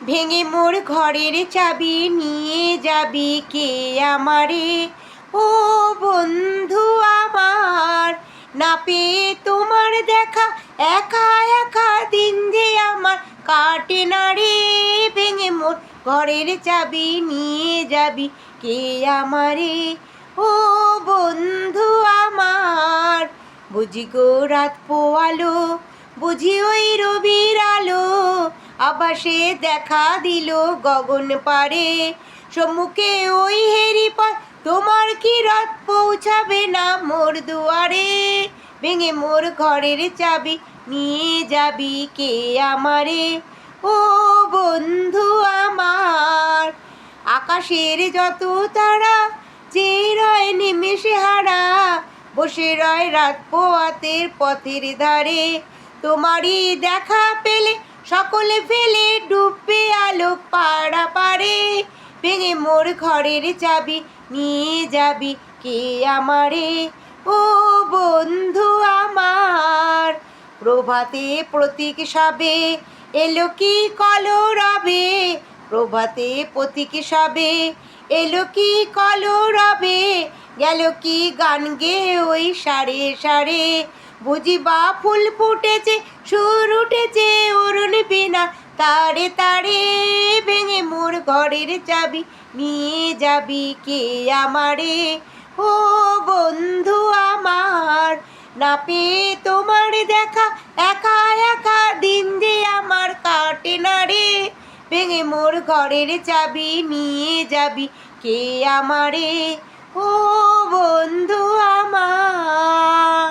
ভেঙে মোর ঘরের চাবি নিয়ে যাবি কে আমারে? ও বন্ধু আমার, না পেয়ে তোমার দেখা একা একা দিন যে আমার কাটে না রে। ভেঙে মোর ঘরের চাবি নিয়ে যাবি কে আমারে? ও বন্ধু আমার, বুঝি গো রাত পোয়ালো, বুঝি ওই রবির আলো, আবাসে দেখা দিল গগন পারে। সম্মুখে ওই হেরি পথ, তোমার কি রাত পৌঁছাবে না মোর দুয়ারে? ভেঙে মোর ঘরের চাবি নিয়ে যাবি কে আমারে? ও বন্ধু আমার, আকাশের যত তারা যে রয় নিমেষে হারা, বসে রয় রাত পোয়াতের পথের ধারে। তোমারই দেখা পেলে সকলে ফেলে ডুববে আলোক পাড়া পারে। ভেঙে মোর ঘরের চাবি নিয়ে যাবি কে আমারে? ও বন্ধু আমার, প্রভাতে প্রতীক সবে এলো কি কলরবে? প্রভাতে প্রতীক সবে এলো কি কলরবে? গেল কি গান গেয়ে ওই সারে সারে? বুঝিবা ফুল ফুটেছে, সুর উঠেছে অরুণ বিনা তারে তারে। ভেঙে মোর ঘরের চাবি নিয়ে যাবি কে আমারে? ও বন্ধু আমার, না পেয়ে তোমার দেখা একা একা দিন যে আমার কাটে না রে। ভেঙে মোর ঘরের চাবি নিয়ে যাবি কে আমারে? ও বন্ধু আমার।